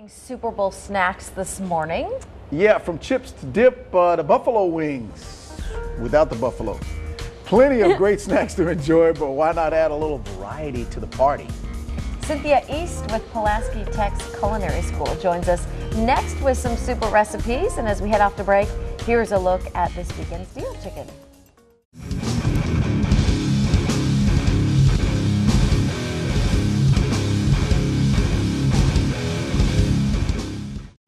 Super Bowl snacks this morning. Yeah, from chips to dip, the buffalo wings without the buffalo. Plenty of great snacks to enjoy, but why not add a little variety to the party? Cynthia East with Pulaski Tech's Culinary School joins us next with some super recipes. And as we head off to break, here's a look at this weekend's deal chicken.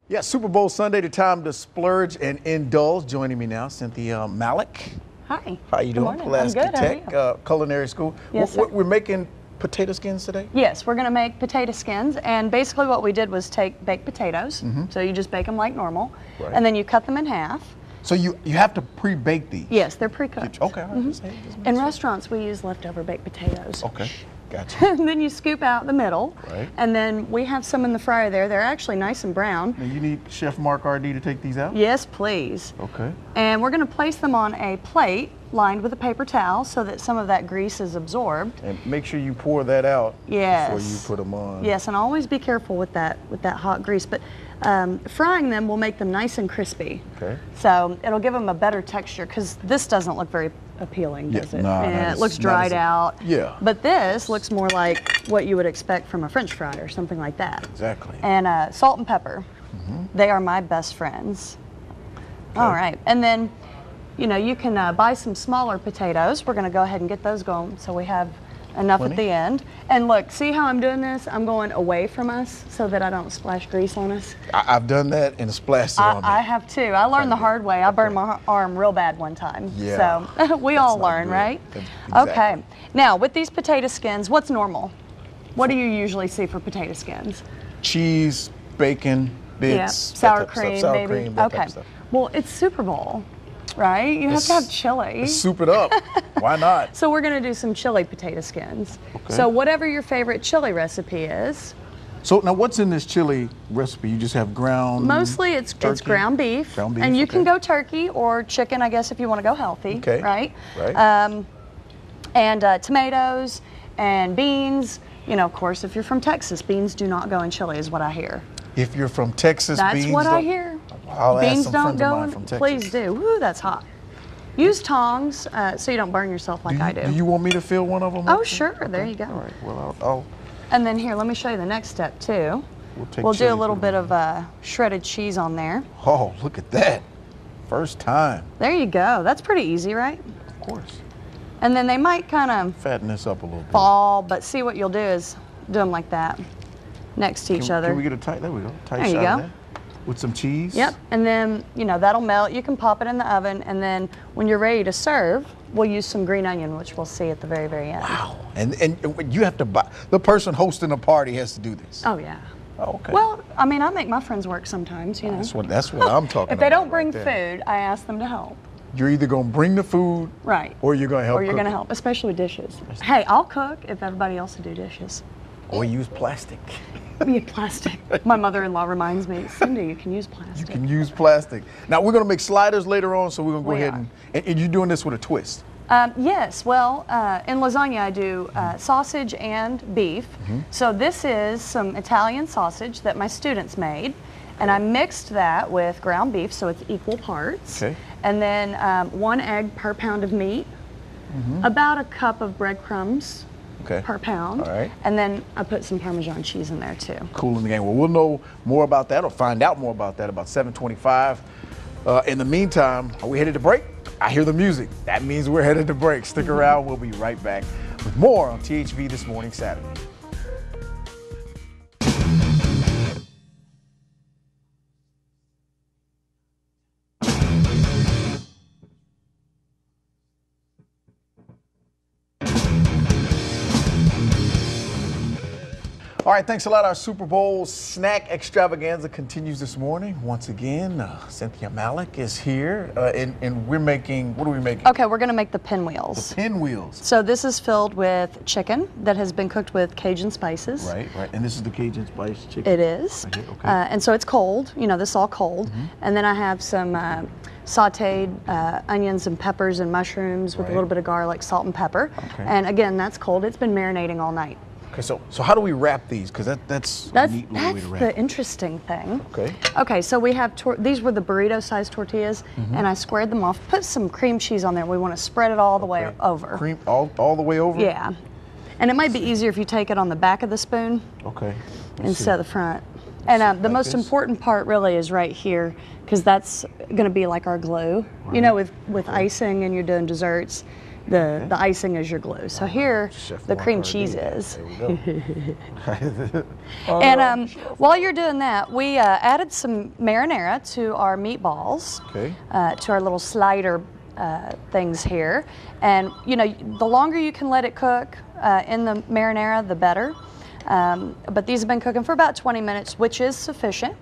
Yeah, Super Bowl Sunday, the time to splurge and indulge. Joining me now, Cynthia Malik. Hi. How you doing? Pulaski Tech Culinary School. Yes, sir. We're making potato skins today? Yes, we're going to make potato skins, and basically what we did was take baked potatoes. So you just bake them like normal, and then you cut them in half. So you have to pre-bake these? Yes, they're pre-cooked. Okay. All right, In restaurants, we use leftover baked potatoes. Okay. Gotcha. And then you scoop out the middle, Right. and then we have some in the fryer there. They're actually nice and brown. Now you need Chef Mark R.D. to take these out? Yes, please. Okay. And we're going to place them on a plate lined with a paper towel so that some of that grease is absorbed. And make sure you pour that out before you put them on. Yes, and always be careful with that hot grease. But frying them will make them nice and crispy. Okay. So it'll give them a better texture, because this doesn't look very appealing, does it? It looks dried out. Yeah. But this looks more like what you would expect from a French fry or something like that. Exactly. And salt and pepper. They are my best friends. Okay. All right. And then, you can buy some smaller potatoes. We're going to go ahead and get those going so we have enough at the end. And look, see how I'm doing this? I'm going away from us so that I don't splash grease on us. I've done that and splashed it on me. I have too. I learned the hard way. I burned my arm real bad one time. Yeah. So we all learn, right? Exactly. Okay. Now, with these potato skins, what's normal? What do you usually see for potato skins? Cheese, bacon, bits, Yeah. Sour cream, sour maybe. cream, that type Okay. of stuff. Well, it's Super Bowl, right? You have to have chili. Let's soup it up. Why not? So we're going to do some chili potato skins. Okay. So whatever your favorite chili recipe is. So now what's in this chili recipe? You just have ground? Mostly it's ground beef. Ground beef, and you can okay. go turkey or chicken, I guess, if you want to go healthy. Okay. Right? Right. And tomatoes and beans. Of course, if you're from Texas, beans do not go in chili, is what I hear. If you're from Texas, That's beans what I don't- hear. I'll ask Beans some don't friends of go mine in. from Texas. Please do. Woo, that's hot. Use tongs so you don't burn yourself like I do. Do you want me to fill one of them? Oh, up? sure. There you go. All right. Well, I'll And then here, let me show you the next step too. we'll do a little bit of shredded cheese on there. Oh, look at that. First time. There you go. That's pretty easy, right? Of course. And then they might kind of Fatten this up a little bit. fall, but see what you'll do is do them like that, next to each other. Can we get a tight, there we go. Tight There you shot go. of that. With some cheese. Yep, and then, that'll melt. You can pop it in the oven, and then when you're ready to serve, we'll use some green onion, which we'll see at the very, very end. Wow. And you have to buy, the person hosting the party has to do this. Oh, yeah. Oh, okay. Well, I mean, I make my friends work sometimes, That's what I'm talking about. If they don't bring right there. food, I ask them to help. You're either going to bring the food, Right. or you're going to help Or you're cook going to it. help, especially with dishes. Hey, I'll cook if everybody else will do dishes. Or use plastic. Yeah, plastic. My mother-in-law reminds me, Cindy, you can use plastic. You can use plastic. Now, we're going to make sliders later on, so we're going to go We ahead are. and you're doing this with a twist. Yes, well, in lasagna I do sausage and beef. So this is some Italian sausage that my students made, and I mixed that with ground beef so it's equal parts. Okay. And then 1 egg per pound of meat, about a cup of breadcrumbs per pound. All right. And then I put some Parmesan cheese in there too. Cool in the game. Well, we'll know more about that or find out more about that about 7:25. In the meantime, are we headed to break? I hear the music. That means we're headed to break. Stick around. We'll be right back with more on THV This Morning Saturday. All right, thanks a lot. Our Super Bowl snack extravaganza continues this morning. Once again, Cynthia Malik is here, and we're making, what are we making? Okay, we're gonna make the pinwheels. The pinwheels. So this is filled with chicken that has been cooked with Cajun spices. Right. And this is the Cajun spice chicken? It is. Right here, okay. And so it's cold, this is all cold. And then I have some sauteed onions and peppers and mushrooms with a little bit of garlic, salt and pepper. Okay. And again, that's cold. It's been marinating all night. Okay, so how do we wrap these? Because that's a neat little way to wrap. That's the interesting thing. Okay. Okay, so we have, these were the burrito-sized tortillas, and I squared them off. Put some cream cheese on there. We want to spread it all the way over. Cream all the way over? Yeah. And it might be easier if you take it on the back of the spoon instead of the front. And the most important part really is right here, because that's going to be like our glue. Right. You know, with icing and you're doing desserts, the icing is your glue. So here, the cream cheese is. There we go. And while you're doing that, we added some marinara to our meatballs, to our little slider things here. And you know, the longer you can let it cook in the marinara, the better. But these have been cooking for about 20 minutes, which is sufficient.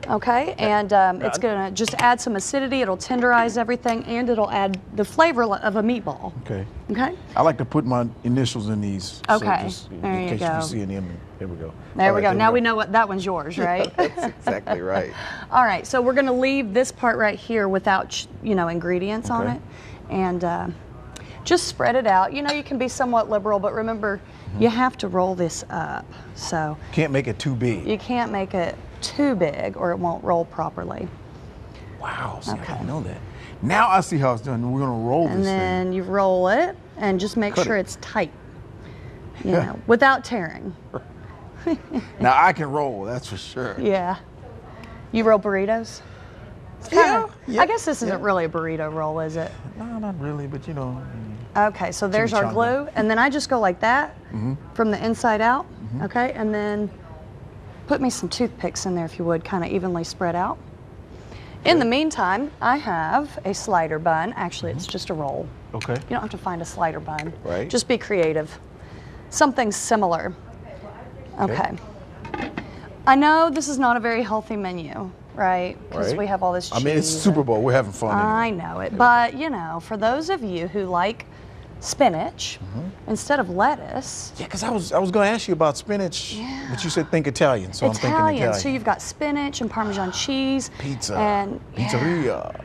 Okay, and it's gonna just add some acidity, it'll tenderize everything, and it'll add the flavor of a meatball. Okay. Okay? I like to put my initials in these. Okay, So there in you case go. you see any of them. There we go. There we go. Now we know what that one's yours, right? That's exactly right. All right, so we're gonna leave this part right here without, you know, ingredients on it, and just spread it out. You know, you can be somewhat liberal, but remember, you have to roll this up. So can't make it too big. you can't make it too big or it won't roll properly. Wow, see, I didn't know that. Now I see how it's done. We're gonna roll this And then you roll it and just make sure it's tight, you know, without tearing. Now I can roll, that's for sure. Yeah. You roll burritos? Yeah. I guess this isn't really a burrito roll, is it? No, not really, but you know. Okay, so there's our glue, and then I just go like that from the inside out, okay, and then put me some toothpicks in there if you would, kind of evenly spread out. In the meantime, I have a slider bun. Actually, it's just a roll. Okay. You don't have to find a slider bun. Right. Just be creative. Something similar. Okay. I know this is not a very healthy menu, right? Because we have all this cheese. I mean, it's Super Bowl. We're having fun. I know it. But, you know, for those of you who like spinach instead of lettuce. Yeah, because I was going to ask you about spinach, but you said think Italian, so I'm thinking Italian. So you've got spinach and Parmesan cheese. Pizza. And pizzeria.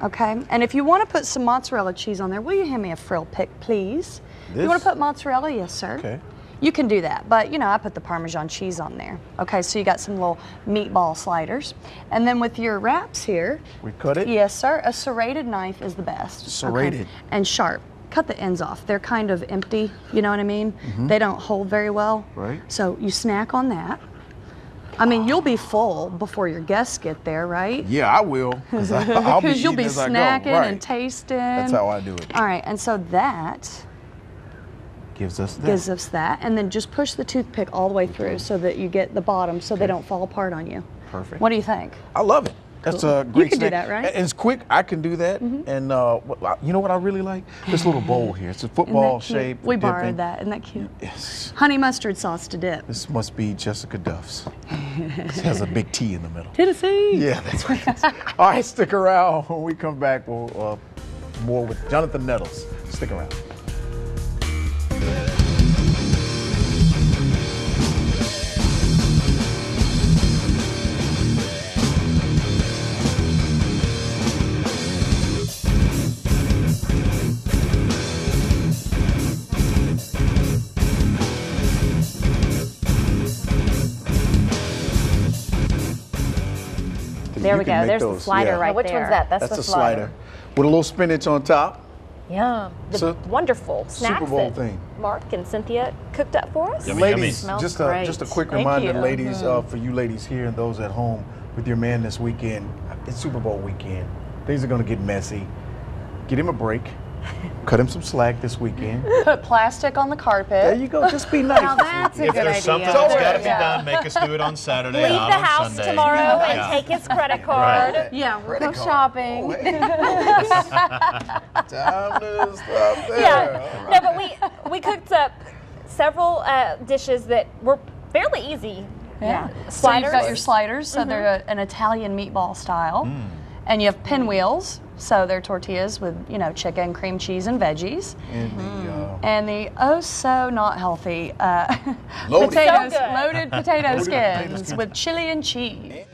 Okay, and if you want to put some mozzarella cheese on there, will you hand me a frill pick, please? You want to put mozzarella? Yes, sir. Okay. You can do that, but you know, I put the Parmesan cheese on there. Okay, so you got some little meatball sliders. And then with your wraps here. We cut it? Yes, sir. A serrated knife is the best. Serrated. Okay? And sharp. Cut the ends off. They're kind of empty, you know what I mean? They don't hold very well. Right. So you snack on that. I mean, you'll be full before your guests get there, right? Yeah, I will. Because you'll be snacking and tasting. That's how I do it. All right, and so that gives us that. And then just push the toothpick all the way through so that you get the bottom so they don't fall apart on you. Perfect. What do you think? I love it. That's a great You can snack. do that, right? And it's quick. I can do that. And you know what I really like? This little bowl here. It's a football shape. We borrowed that. Isn't that cute? Yes. Honey mustard sauce to dip. This must be Jessica Duff's. It has a big T in the middle. Tennessee. Yeah, that's what it is. All right, stick around. When we come back, we'll more with Jonathan Nettles. Stick around. There we go. There's the slider right there. Which one's that? That's the slider. With a little spinach on top. Yeah. The wonderful snacks Super Bowl that thing. Mark and Cynthia cooked up for us. Yummy, Ladies, yummy. just a quick reminder, ladies, for you ladies here and those at home with your man this weekend. It's Super Bowl weekend. Things are going to get messy. Get him a break. Cut him some slack this weekend. Put plastic on the carpet. There you go. Just be nice. Now that's a If good idea. there's something that's got to be done, make us do it on Saturday. Leave not the on house Sunday. tomorrow and Yeah. take his credit card. Right. Yeah, we'll go shopping. Time to stop there. Yeah. No, but we cooked up several dishes that were fairly easy. Yeah. So you've Sliders. got your sliders, so they're an Italian meatball style. And you have pinwheels, so they're tortillas with, you know, chicken, cream cheese, and veggies. And the oh so not healthy Loaded. potatoes, So good. loaded potato Loaded potato skins skins. with chili and cheese.